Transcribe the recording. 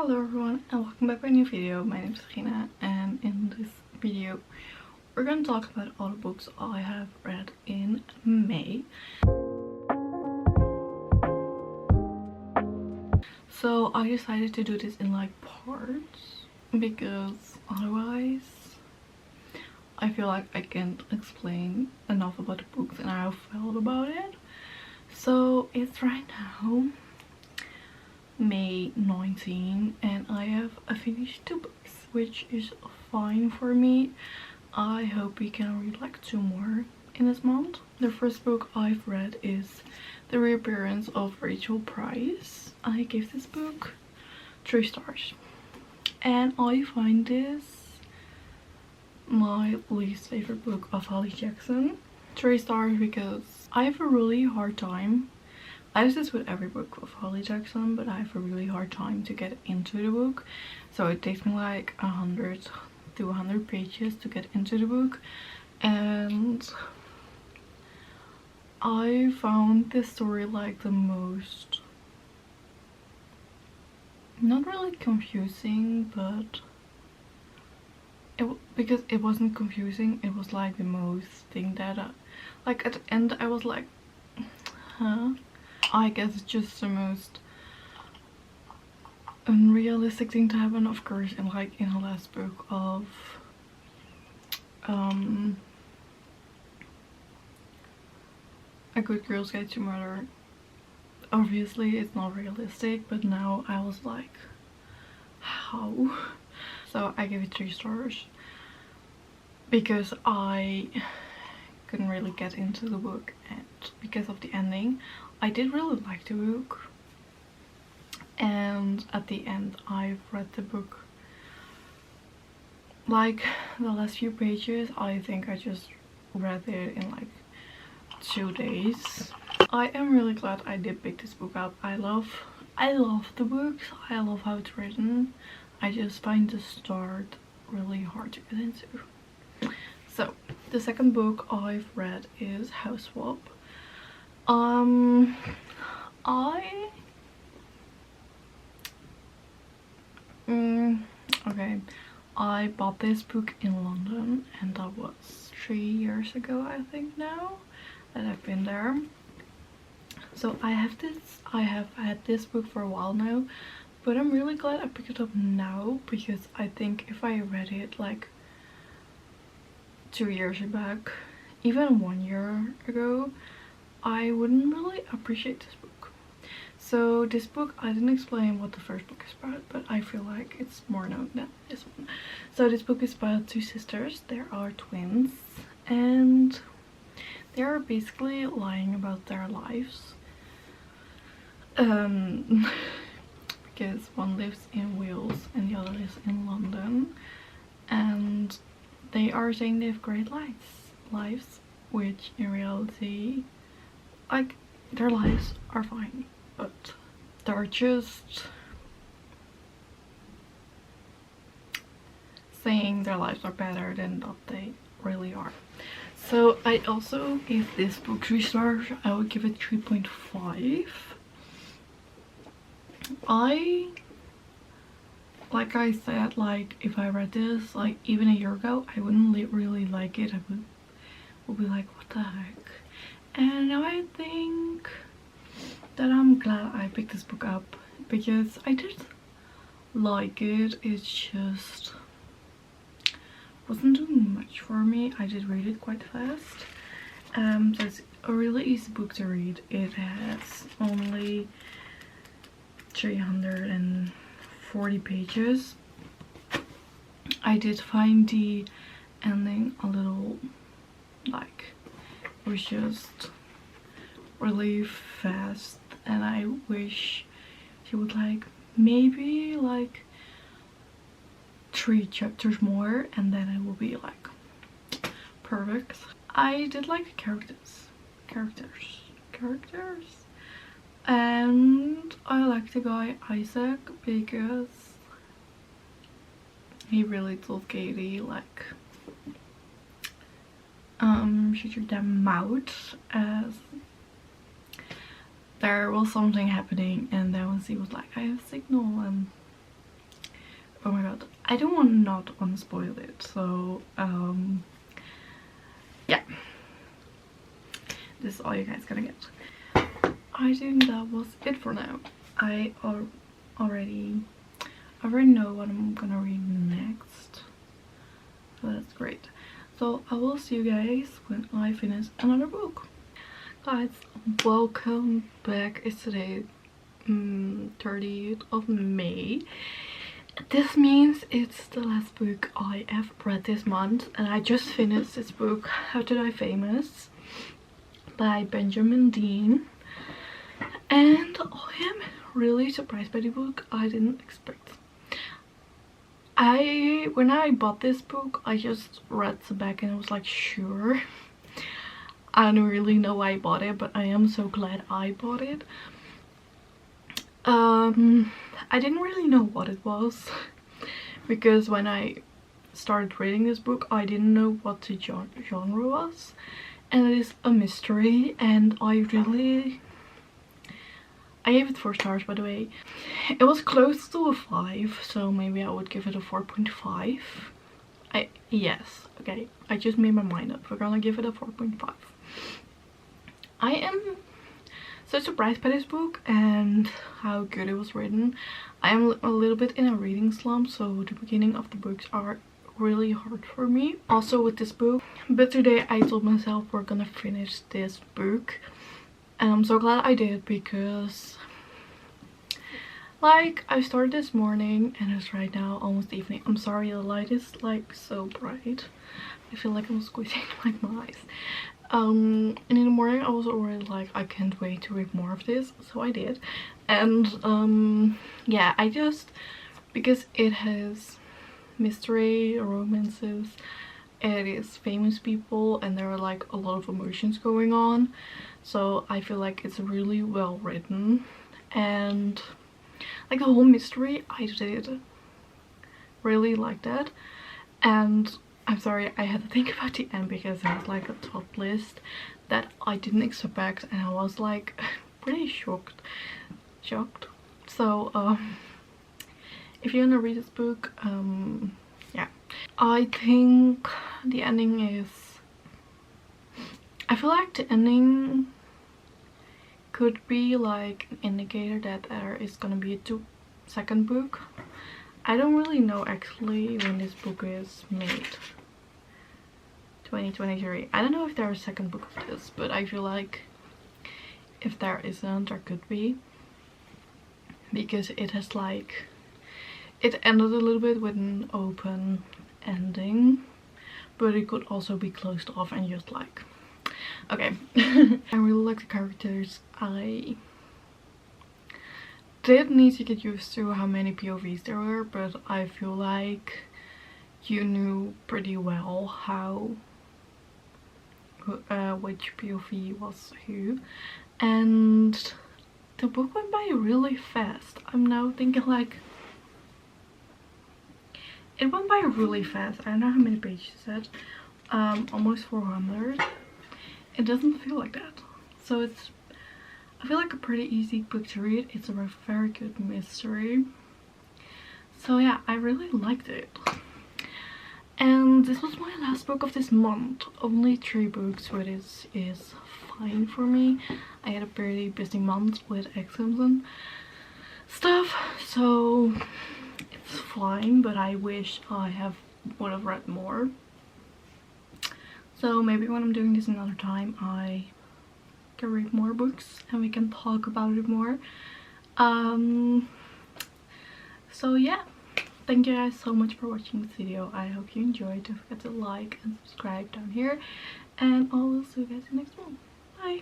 Hello everyone and welcome back to a new video. My name is Regina and in this video we're going to talk about all the books I have read in May. So I decided to do this in like parts because otherwise I feel like I can't explain enough about the books and how I felt about it. So it's right now May 19 and I have finished 2 books, which is fine for me. I hope we can read like 2 more in this month. The first book I've read is The Reappearance of Rachel Price. I gave this book 3 stars and I find this my least favorite book of Holly Jackson. 3 stars because I have a really hard time. I do this with every book of Holly Jackson, but I have a really hard time to get into the book. So it takes me like 100 to 100 pages to get into the book. And I found this story like the most, not really confusing, but because it wasn't confusing, it was like the most thing that like at the end I was like, huh? I guess it's just the most unrealistic thing to happen, of course, in like in the last book of A Good Girl's Guide to Murder. Obviously it's not realistic, but now I was like, how? So I gave it 3 stars because I couldn't really get into the book and because of the ending. I did really like the book, and at the end I've read the book like the last few pages. I think I just read it in like 2 days. I am really glad I did pick this book up. I love the books. I love how it's written. I just find the start really hard to get into. So the second book I've read is House Swap. I bought this book in London, and that was 3 years ago, I think now that I've been there. So I have had this book for a while now, but I'm really glad I picked it up now because I think if I read it like 2 years back, even 1 year ago, I wouldn't really appreciate this book. So this book, I didn't explain what the first book is about, but I feel like it's more known than this one. So this book is about 2 sisters. They are twins and they are basically lying about their lives. Because one lives in Wales and the other lives in London, and they are saying they have great lives, which in reality, like, their lives are fine, but they're just saying their lives are better than what they really are. So I also gave this book 3 stars. I would give it 3.5. Like I said, like if I read this like even a year ago, I wouldn't really like it. I would be like, what the heck? And now I think that I'm glad I picked this book up because I did like it. It just wasn't doing much for me. I did read it quite fast. So it's a really easy book to read. It has only 340 pages. I did find the ending a little like it was just really fast, and I wish she would like maybe like 3 chapters more and then it will be like perfect. I did like the characters, and I like the guy Isaac because he really told Katie like shut them out as there was something happening, and then when she was like, I have signal, and I don't want not want to spoil it, so yeah, this is all you guys gonna get. I think that was it for now. I already know what I'm gonna read next, so that's great. So I will see you guys when I finish another book. Guys, welcome back. It's today 30th of May. This means it's the last book I have read this month, and I just finished this book, How to Die Famous, by Benjamin Dean. And I am really surprised by the book. I didn't expect. When I bought this book, I just read the back and I was like, sure. I don't really know why I bought it, but I am so glad I bought it. I didn't really know what it was because when I started reading this book, I didn't know what the genre was, and it is a mystery, and I gave it 4 stars, by the way. It was close to a 5, so maybe I would give it a 4.5. Yes, okay, I just made my mind up. We're gonna give it a 4.5. I am so surprised by this book and how good it was written. I am a little bit in a reading slump, so the beginning of the books are really hard for me. Also with this book, but today I told myself we're gonna finish this book, and I'm so glad I did, because like I started this morning and it's right now almost evening. I'm sorry the light is like so bright. I feel like I'm squeezing like my eyes. And in the morning I was already like, I can't wait to read more of this, so I did. And yeah, I just, because it has mystery, romances, it is famous people, and there are like a lot of emotions going on, so I feel like it's really well written. And like the whole mystery, I did really like that. And I'm sorry, I had to think about the end because there's like a top list that I didn't expect, and I was like pretty shocked. So if you're gonna read this book, yeah, I think the ending is, I feel like the ending could be like an indicator that there is gonna be a second book. I don't really know actually when this book is made. 2023. I don't know if there's a second book of this, but I feel like if there isn't, there could be, because it has like, it ended a little bit with an open ending, but it could also be closed off and just like, okay. I really like the characters. I did need to get used to how many POVs there were, but I feel like you knew pretty well how which POV was who, and the book went by really fast. I'm now thinking like, it went by really fast. I don't know how many pages it said, almost 400. It doesn't feel like that, so it's, I feel like a pretty easy book to read. It's a very good mystery, so yeah, I really liked it. And this was my last book of this month. Only 3 books, which is fine for me. I had a pretty busy month with exams and stuff, so it's fine, but I wish I would have read more. So maybe when I'm doing this another time, I can read more books and we can talk about it more. So yeah. Thank you guys so much for watching this video. I hope you enjoyed. Don't forget to like and subscribe down here. And I will see you guys in the next one. Bye!